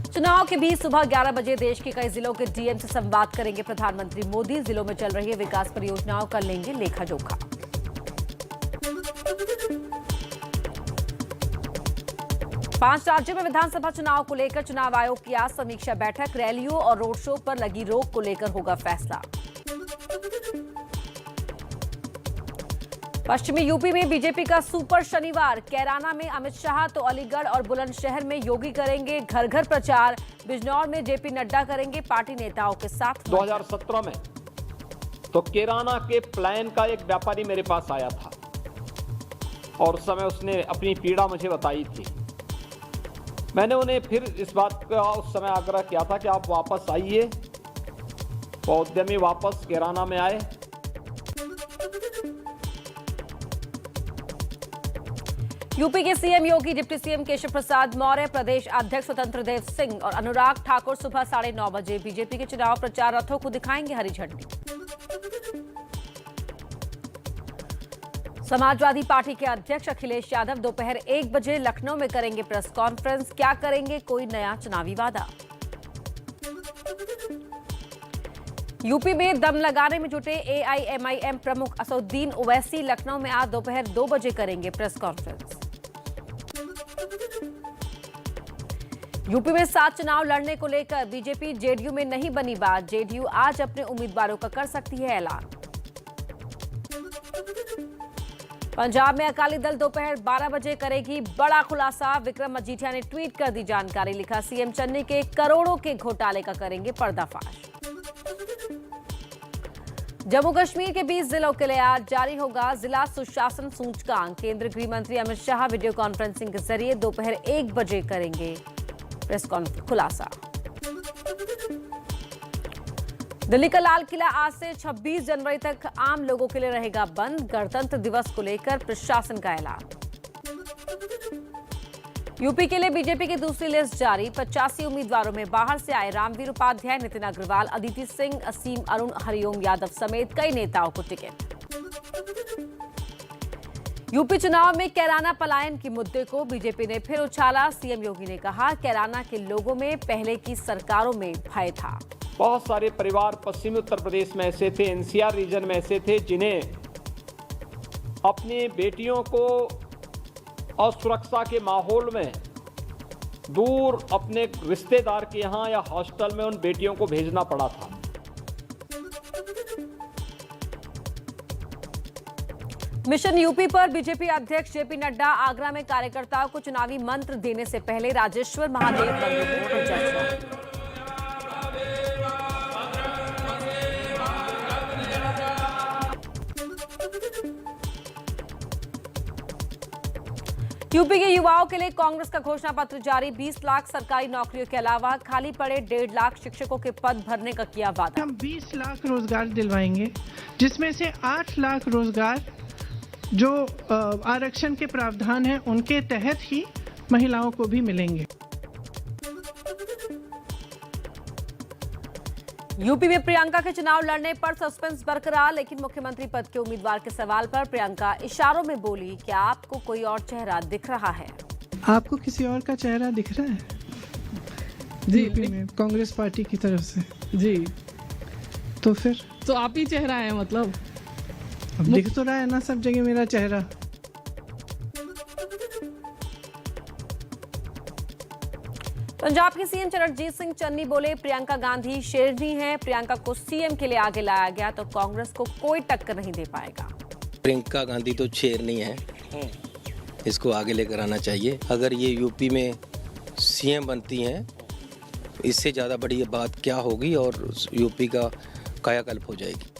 चुनाव के बीच सुबह 11 बजे देश के कई जिलों के डीएम से संवाद करेंगे प्रधानमंत्री मोदी। जिलों में चल रही विकास परियोजनाओं का लेंगे लेखा जोखा। पांच राज्यों में विधानसभा चुनाव को लेकर चुनाव आयोग की आज समीक्षा बैठक। रैलियों और रोड शो पर लगी रोक को लेकर होगा फैसला। पश्चिमी यूपी में बीजेपी का सुपर शनिवार। कैराना में अमित शाह तो अलीगढ़ और बुलंदशहर में योगी करेंगे घर घर प्रचार। बिजनौर में जेपी नड्डा करेंगे पार्टी नेताओं के साथ। 2017 में तो कैराना के प्लान का एक व्यापारी मेरे पास आया था और उस समय उसने अपनी पीड़ा मुझे बताई थी। मैंने उन्हें फिर इस बात का उस समय आग्रह किया था कि आप वापस आइए। वो उद्यमी वापस कैराना में आए। यूपी के सीएम योगी, डिप्टी सीएम केशव प्रसाद मौर्य, प्रदेश अध्यक्ष स्वतंत्र देव सिंह और अनुराग ठाकुर सुबह 9:30 बजे बीजेपी के चुनाव प्रचार रथों को दिखाएंगे हरी झंडी। समाजवादी पार्टी के अध्यक्ष अखिलेश यादव दोपहर 1 बजे लखनऊ में करेंगे प्रेस कॉन्फ्रेंस। क्या करेंगे, कोई नया चुनावी वादा? यूपी में दम लगाने में जुटे एआईएमआईएम प्रमुख असदुद्दीन ओवैसी लखनऊ में आज दोपहर 2 बजे करेंगे प्रेस कॉन्फ्रेंस। यूपी में 7 चुनाव लड़ने को लेकर बीजेपी जेडीयू में नहीं बनी बात। जेडीयू आज अपने उम्मीदवारों का कर सकती है ऐलान। पंजाब में अकाली दल दोपहर 12 बजे करेगी बड़ा खुलासा। विक्रम मजीठिया ने ट्वीट कर दी जानकारी। लिखा, सीएम चन्नी के करोड़ों के घोटाले का करेंगे पर्दाफाश। जम्मू कश्मीर के 20 जिलों के लिए आज जारी होगा जिला सुशासन सूचकांक। केंद्रीय गृह मंत्री अमित शाह वीडियो कॉन्फ्रेंसिंग के जरिए दोपहर 1 बजे करेंगे प्रेस खुलासा। दिल्ली का लाल किला आज से 26 जनवरी तक आम लोगों के लिए रहेगा बंद। गणतंत्र दिवस को लेकर प्रशासन का ऐलान। यूपी के लिए बीजेपी की दूसरी लिस्ट जारी। 85 उम्मीदवारों में बाहर से आए रामवीर उपाध्याय, नितिन अग्रवाल, अदिति सिंह, असीम अरुण, हरिओम यादव समेत कई नेताओं को टिकट। यूपी चुनाव में कैराना पलायन के मुद्दे को बीजेपी ने फिर उछाला। सीएम योगी ने कहा, कैराना के लोगों में पहले की सरकारों में भय था। बहुत सारे परिवार पश्चिमी उत्तर प्रदेश में ऐसे थे, एनसीआर रीजन में ऐसे थे जिन्हें अपनी बेटियों को असुरक्षा के माहौल में दूर अपने रिश्तेदार के यहाँ या हॉस्टल में उन बेटियों को भेजना पड़ा था। मिशन यूपी पर बीजेपी अध्यक्ष जेपी नड्डा आगरा में कार्यकर्ताओं को चुनावी मंत्र देने से पहले राजेश्वर महादेव मंदिर पर चर्चा। यूपी के युवाओं के लिए कांग्रेस का घोषणा पत्र जारी। 20 लाख सरकारी नौकरियों के अलावा खाली पड़े 1.5 लाख शिक्षकों के पद भरने का किया वादा। हम 20 लाख रोजगार दिलवाएंगे, जिसमें से 8 लाख रोजगार जो आरक्षण के प्रावधान है उनके तहत ही महिलाओं को भी मिलेंगे। यूपी में प्रियंका के चुनाव लड़ने पर सस्पेंस बरकरार, लेकिन मुख्यमंत्री पद के उम्मीदवार के सवाल पर प्रियंका इशारों में बोली, क्या आपको कोई और चेहरा दिख रहा है? आपको किसी और का चेहरा दिख रहा है? जी, यूपी में कांग्रेस पार्टी की तरफ से जी, तो फिर तो आप ही चेहरा है मतलब? अब दिख तो रहा है ना सब जगह मेरा चेहरा। पंजाब के सीएम चरणजीत सिंह चन्नी बोले, प्रियंका गांधी शेरनी है। प्रियंका को सीएम के लिए आगे लाया गया तो कांग्रेस को कोई टक्कर नहीं दे पाएगा। प्रियंका गांधी तो शेरनी है, इसको आगे लेकर आना चाहिए। अगर ये यूपी में सीएम बनती हैं, इससे ज़्यादा बड़ी बात क्या होगी और यूपी का कायाकल्प हो जाएगी।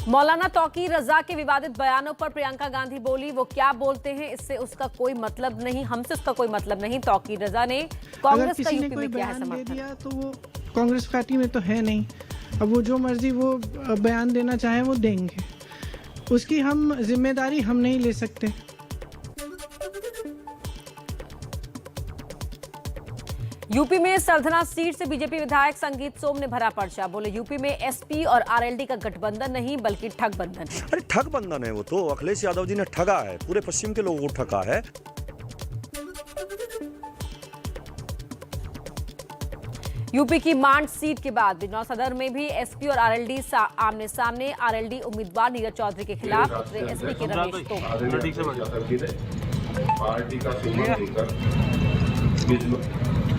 मौलाना तौकीर रजा के विवादित बयानों पर प्रियंका गांधी बोली, वो क्या बोलते हैं इससे उसका कोई मतलब नहीं, हमसे उसका कोई मतलब नहीं। तौकीर रजा ने कांग्रेस का यूपी में किया है समर्थन। दे दिया तो वो कांग्रेस पार्टी में तो है नहीं। अब वो जो मर्जी वो बयान देना चाहे वो देंगे, उसकी हम जिम्मेदारी हम नहीं ले सकते। यूपी में सरधना सीट से बीजेपी विधायक संगीत सोम ने भरा पर्चा। बोले यूपी में एसपी और आरएलडी का गठबंधन नहीं बल्कि ठग बंधन है। अरे ठग बंधन है वो तो, अखिलेश यादव जी ने ठगा है, पूरे पश्चिम के लोगों को ठगा है। यूपी की मांड सीट के बाद बिजनौर सदर में भी एसपी और आरएलडी आमने सामने। आरएलडी उम्मीदवार नीरज चौधरी के खिलाफ उतरे एसपी के रमेश तोमर। पार्टी का सिंबल लेकर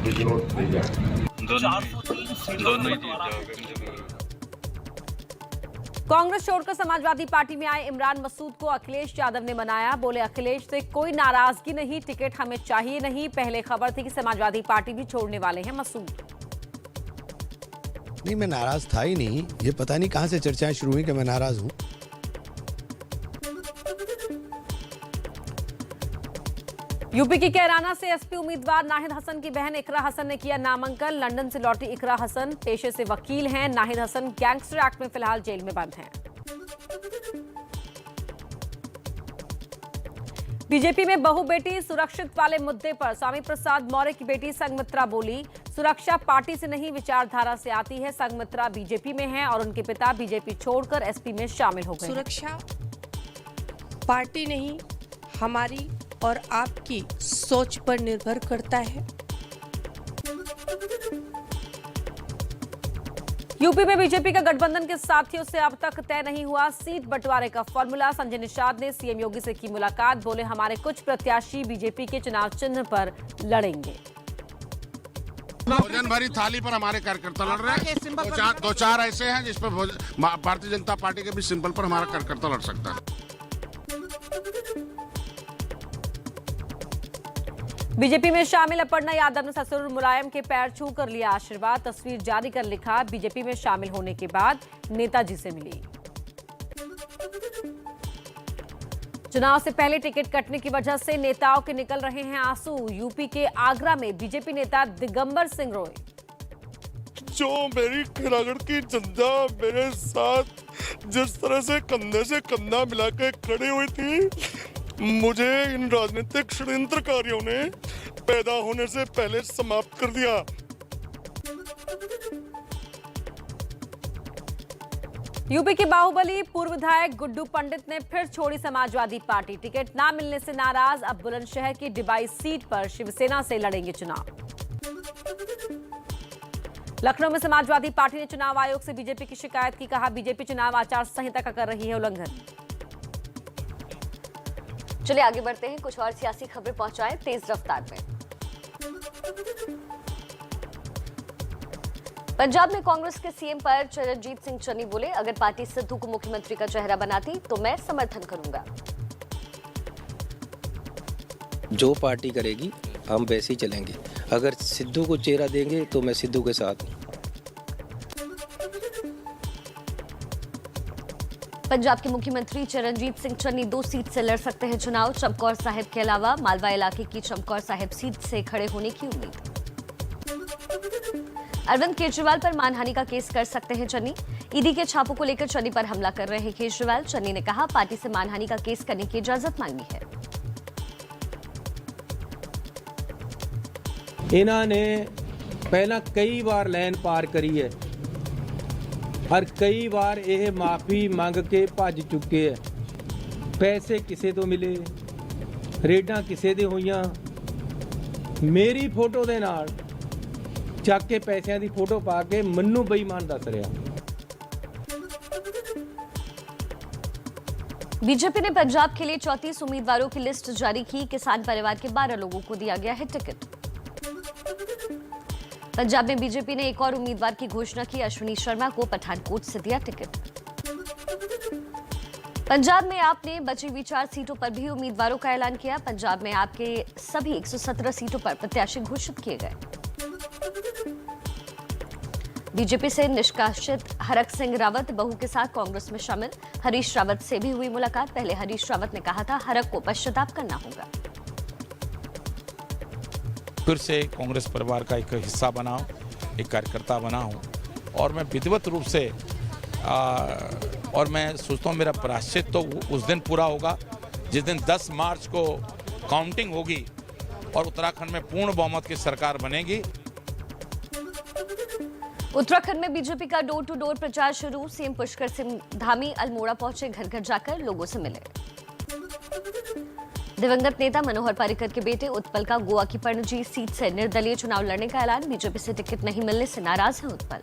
बिजनौर ले जाए। दोनों ही कांग्रेस छोड़कर समाजवादी पार्टी में आए इमरान मसूद को अखिलेश यादव ने मनाया। बोले अखिलेश से कोई नाराजगी नहीं, टिकट हमें चाहिए नहीं। पहले खबर थी कि समाजवादी पार्टी भी छोड़ने वाले हैं मसूद। नहीं, मैं नाराज था ही नहीं। ये पता नहीं कहां से चर्चाएं शुरू हुई कि मैं नाराज हूं। यूपी की कैराना से एसपी उम्मीदवार नाहिद हसन की बहन इकरा हसन ने किया नामांकन। लंदन से लौटी इकरा हसन पेशे से वकील हैं। नाहिद हसन गैंगस्टर एक्ट में फिलहाल जेल में बंद हैं। बीजेपी में बहु बेटी सुरक्षित वाले मुद्दे पर स्वामी प्रसाद मौर्य की बेटी संघमित्रा बोली, सुरक्षा पार्टी से नहीं विचारधारा से आती है। संघमित्रा बीजेपी में हैं और उनके पिता बीजेपी छोड़कर एसपी में शामिल हो गए। सुरक्षा पार्टी नहीं, हमारी और आपकी सोच पर निर्भर करता है। यूपी में बीजेपी का गठबंधन के साथियों से अब तक तय नहीं हुआ सीट बंटवारे का फॉर्मूला। संजय निषाद ने सीएम योगी से की मुलाकात। बोले हमारे कुछ प्रत्याशी बीजेपी के चुनाव चिन्ह पर लड़ेंगे। भोजन भरी थाली पर हमारे कार्यकर्ता लड़ रहे हैं। दो चार ऐसे हैं जिस पर भारतीय जनता पार्टी के भी सिंबल पर हमारा कार्यकर्ता लड़ सकता है। बीजेपी में शामिल अपर्णा यादव ने ससुर मुलायम के पैर छू कर लिया आशीर्वाद। तस्वीर जारी कर लिखा, बीजेपी में शामिल होने के बाद नेताजी से मिली। चुनाव से पहले टिकट कटने की वजह से नेताओं के निकल रहे हैं आंसू। यूपी के आगरा में बीजेपी नेता दिगंबर सिंह रोए। जो मेरी खैरागढ़ की जनता मेरे साथ जिस तरह से कंधे से कंधा मिलाकर खड़ी हुई थी, मुझे इन राजनीतिक षड्यंत्रकारियों ने पैदा होने से पहले समाप्त कर दिया। यूपी के बाहुबली पूर्व विधायक गुड्डू पंडित ने फिर छोड़ी समाजवादी पार्टी। टिकट ना मिलने से नाराज, अब बुलंदशहर की डिबाई सीट पर शिवसेना से लड़ेंगे चुनाव। लखनऊ में समाजवादी पार्टी ने चुनाव आयोग से बीजेपी की शिकायत की। कहा बीजेपी चुनाव आचार संहिता का कर रही है उल्लंघन। चलिए आगे बढ़ते हैं, कुछ और सियासी खबरें पहुंचाएं तेज रफ्तार में। पंजाब में कांग्रेस के सीएम पर चरणजीत सिंह चन्नी बोले, अगर पार्टी सिद्धू को मुख्यमंत्री का चेहरा बनाती तो मैं समर्थन करूंगा। जो पार्टी करेगी हम वैसे ही चलेंगे। अगर सिद्धू को चेहरा देंगे तो मैं सिद्धू के साथ हूं। पंजाब के मुख्यमंत्री चरणजीत सिंह चन्नी 2 सीट से लड़ सकते हैं चुनाव। चमकौर साहिब के अलावा मालवा इलाके की चमकौर साहिब सीट से खड़े होने की उम्मीद। अरविंद केजरीवाल पर मानहानि का केस कर सकते हैं चन्नी। ईडी के छापों को लेकर चन्नी पर हमला कर रहे हैं केजरीवाल। चन्नी ने कहा पार्टी से मानहानि का केस करने की इजाजत मांगी है। इन्होंने पहला कई बार लाइन पार करी है और कई बार ये माफी मांग के भज चुके हैं। पैसे किसे तो मिले, रेडा किसे दे होईयां, मेरी फोटो दे नाल ਚੱਕ के पैसों की फोटो पा के मन्नू बेईमान दस रहा। बीजेपी ने पंजाब के लिए 34 उम्मीदवारों की लिस्ट जारी की। किसान परिवार के 12 लोगों को दिया गया है टिकट। पंजाब में बीजेपी ने एक और उम्मीदवार की घोषणा की। अश्विनी शर्मा को पठानकोट से दिया टिकट। पंजाब में आपने बची हुई 4 सीटों पर भी उम्मीदवारों का ऐलान किया। पंजाब में आपके सभी 117 सीटों पर प्रत्याशी घोषित किए गए। बीजेपी से निष्कासित हरक सिंह रावत बहू के साथ कांग्रेस में शामिल। हरीश रावत से भी हुई मुलाकात। पहले हरीश रावत ने कहा था हरक को पश्चाताप करना होगा। फिर से कांग्रेस परिवार का एक हिस्सा बनाऊं, एक कार्यकर्ता बनाऊं और मैं विधिवत रूप से और मैं सोचता हूं मेरा प्रायश्चित तो उस दिन पूरा होगा जिस दिन 10 मार्च को काउंटिंग होगी और उत्तराखंड में पूर्ण बहुमत की सरकार बनेगी। उत्तराखंड में बीजेपी का डोर टू डोर प्रचार शुरू। सीएम पुष्कर सिंह धामी अल्मोड़ा पहुंचे, घर घर जाकर लोगों से मिले। दिवंगत नेता मनोहर पर्रिकर के बेटे उत्पल का गोवा की पणजी सीट से निर्दलीय चुनाव लड़ने का ऐलान। बीजेपी से टिकट नहीं मिलने से नाराज हैं Utpal.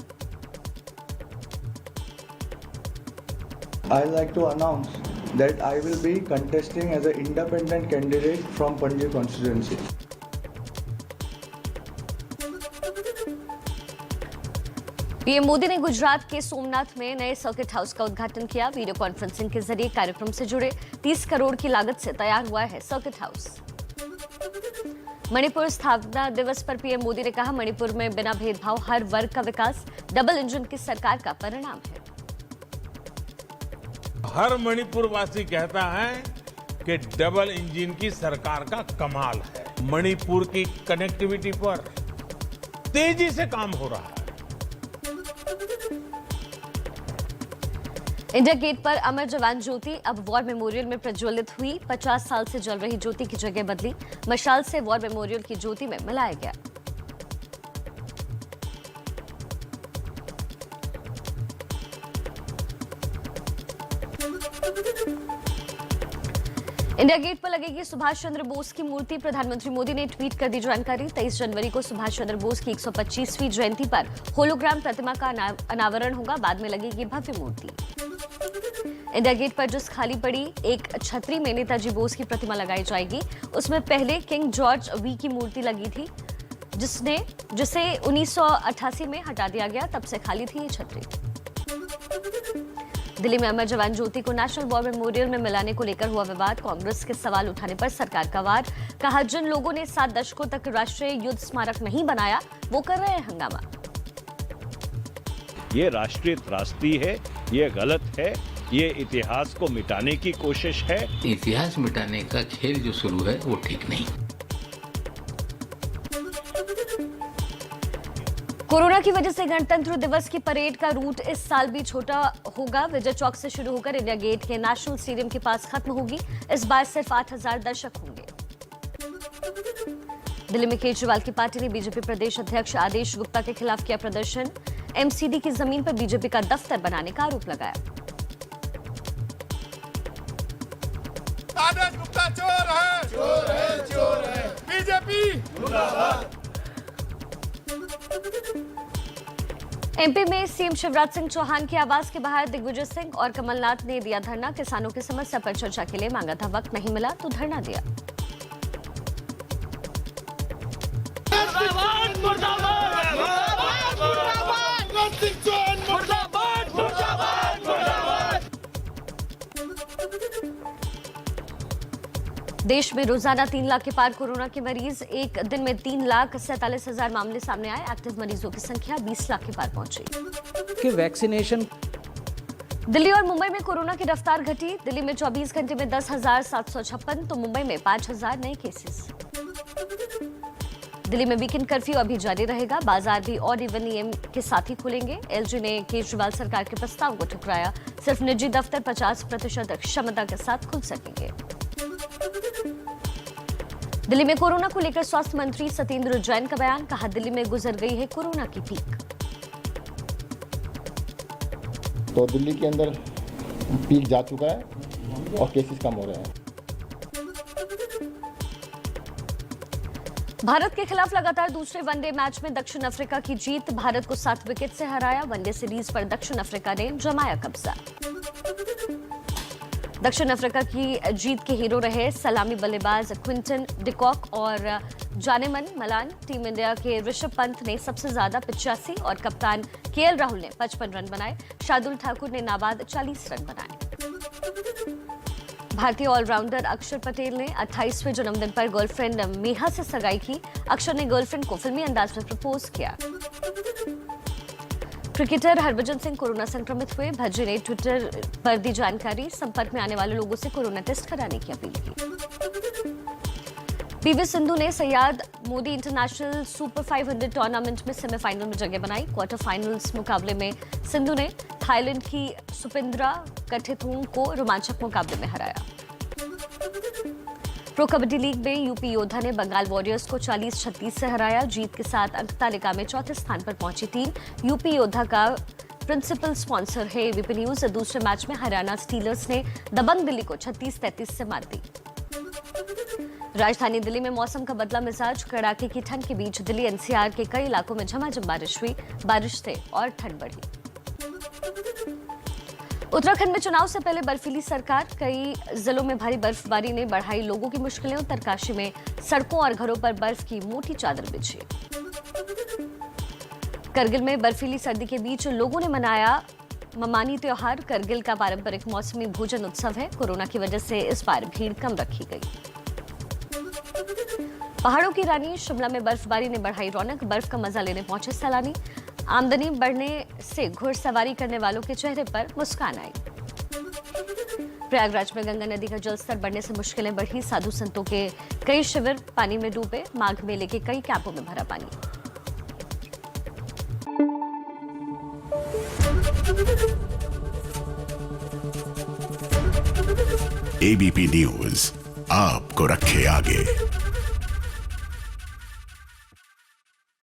I like to announce that I will be contesting as an independent candidate from Panji constituency. PM Modi ने गुजरात के सोमनाथ में नए सर्किट हाउस का उद्घाटन किया। वीडियो कॉन्फ्रेंसिंग के जरिए कार्यक्रम से जुड़े 30 करोड़ की लागत से तैयार हुआ है सर्किट हाउस। मणिपुर स्थापना दिवस पर पीएम मोदी ने कहा, मणिपुर में बिना भेदभाव हर वर्ग का विकास डबल इंजन की सरकार का परिणाम है। हर मणिपुर वासी कहता है कि डबल इंजन की सरकार का कमाल है। मणिपुर की कनेक्टिविटी पर तेजी से काम हो रहा है। इंडिया गेट पर अमर जवान ज्योति अब वॉर मेमोरियल में प्रज्वलित हुई। 50 साल से जल रही ज्योति की जगह बदली, मशाल से वॉर मेमोरियल की ज्योति में मिलाया गया। इंडिया गेट पर लगेगी सुभाष चंद्र बोस की मूर्ति। प्रधानमंत्री मोदी ने ट्वीट कर दी जानकारी। 23 जनवरी को सुभाष चंद्र बोस की 125वीं जयंती पर होलोग्राम प्रतिमा का अनावरण होगा, बाद में लगेगी भव्य मूर्ति। इंडिया गेट पर जिस खाली पड़ी एक छतरी में नेताजी बोस की प्रतिमा लगाई जाएगी, उसमें पहले किंग जॉर्ज वी की मूर्ति लगी थी, जिसे 1988 में हटा दिया गया। तब से खाली थी ये छतरी। दिल्ली में अमर जवान ज्योति को नेशनल वॉर मेमोरियल में मिलाने को लेकर हुआ विवाद। कांग्रेस के सवाल उठाने पर सरकार का वार। कहा, जिन लोगों ने 7 दशकों तक राष्ट्रीय युद्ध स्मारक नहीं बनाया, वो कर रहे हैं हंगामा। ये राष्ट्रीय त्रासदी है, ये गलत है, ये इतिहास को मिटाने की कोशिश है। इतिहास मिटाने का खेल जो शुरू है वो ठीक नहीं। कोरोना की वजह से गणतंत्र दिवस की परेड का रूट इस साल भी छोटा होगा। विजय चौक से शुरू होकर इंडिया गेट के नेशनल स्टेडियम के पास खत्म होगी। इस बार सिर्फ 8000 दर्शक होंगे। दिल्ली में केजरीवाल की पार्टी ने बीजेपी प्रदेश अध्यक्ष आदेश गुप्ता के खिलाफ किया प्रदर्शन। एमसीडी की जमीन पर बीजेपी का दफ्तर बनाने का आरोप लगाया। आदेश गुप्ता चोर है, चोर है, चोर है। बीजेपी मुर्दाबाद। एमपी में सीएम शिवराज सिंह चौहान के आवास के बाहर दिग्विजय सिंह और कमलनाथ ने दिया धरना। किसानों की समस्या पर चर्चा के लिए मांगा था, वक्त नहीं मिला तो धरना दिया। देश में रोजाना 3 लाख के पार कोरोना के मरीज। एक दिन में 3,47,000 मामले सामने आए। एक्टिव मरीजों की संख्या 20 लाख के पार पहुंची। कि वैक्सीनेशन दिल्ली और मुंबई में कोरोना की रफ्तार घटी। दिल्ली में 24 घंटे में 10,756 तो मुंबई में 5,000 नए केसेस। दिल्ली में वीकेंड कर्फ्यू अभी जारी रहेगा। बाजार भी ऑड इवन नियम के साथ ही खुलेंगे। एलजी ने केजरीवाल सरकार के प्रस्ताव को ठुकराया। सिर्फ निजी दफ्तर 50% क्षमता के साथ खुल सकेंगे। दिल्ली में कोरोना को लेकर स्वास्थ्य मंत्री सत्येंद्र जैन का बयान। कहा, दिल्ली में गुजर गई है कोरोना की पीक। तो दिल्ली के अंदर पीक जा चुका है और केसेस कम हो रहे हैं। भारत के खिलाफ लगातार दूसरे वनडे मैच में दक्षिण अफ्रीका की जीत। भारत को 7 विकेट से हराया। वनडे सीरीज पर दक्षिण अफ्रीका ने जमाया कब्जा। दक्षिण अफ्रीका की जीत के हीरो रहे सलामी बल्लेबाज क्विंटन डिकॉक और जानेमन मलान। टीम इंडिया के ऋषभ पंत ने सबसे ज्यादा 85 और कप्तान केएल राहुल ने 55 रन बनाए। शार्दुल ठाकुर ने नाबाद 40 रन बनाए। भारतीय ऑलराउंडर अक्षर पटेल ने 28वें जन्मदिन पर गर्लफ्रेंड मेहा से सगाई की। अक्षर ने गर्लफ्रेंड को फिल्मी अंदाज में प्रपोज किया। क्रिकेटर हरभजन सिंह कोरोना संक्रमित हुए। भज्जी ने ट्विटर पर दी जानकारी। संपर्क में आने वाले लोगों से कोरोना टेस्ट कराने की अपील की। पीवी सिंधु ने Syed Modi international super 500 tournament में सेमीफाइनल में जगह बनाई। क्वार्टर फाइनल्स मुकाबले में सिंधु ने थाईलैंड की सुपिंद्रा कठेथुंग को रोमांचक मुकाबले में हराया। प्रो कबड्डी लीग में यूपी योद्धा ने बंगाल वॉरियर्स को 40-36 से हराया। जीत के साथ अंक तालिका में चौथे स्थान पर पहुंची टीम। यूपी योद्धा का प्रिंसिपल स्पॉन्सर है एबीपी न्यूज। दूसरे मैच में हरियाणा स्टीलर्स ने दबंग दिल्ली को 36-33 से मात दी। राजधानी दिल्ली में मौसम का बदला मिजाज। कड़ाके की ठंड के बीच दिल्ली एनसीआर के कई इलाकों में झमाझम बारिश हुई। बारिश से और ठंड बढ़ी। उत्तराखंड में चुनाव से पहले बर्फीली सरकार। कई जिलों में भारी बर्फबारी ने बढ़ाई लोगों की मुश्किलें। उत्तरकाशी में सड़कों और घरों पर बर्फ की मोटी चादर बिछी। करगिल में बर्फीली सर्दी के बीच लोगों ने मनाया ममानी त्योहार। करगिल का पारंपरिक मौसमी भोजन उत्सव है। कोरोना की वजह से इस बार भीड़ कम रखी गई। पहाड़ों की रानी शिमला में बर्फबारी ने बढ़ाई रौनक। बर्फ का मजा लेने पहुंचे सैलानी। आमदनी बढ़ने से घुड़सवारी करने वालों के चेहरे पर मुस्कान आई। प्रयागराज में गंगा नदी का जलस्तर बढ़ने से मुश्किलें बढ़ी। साधु संतों के कई शिविर पानी में डूबे। माघ मेले के कई कैंपों में भरा पानी। एबीपी न्यूज आपको रखे आगे।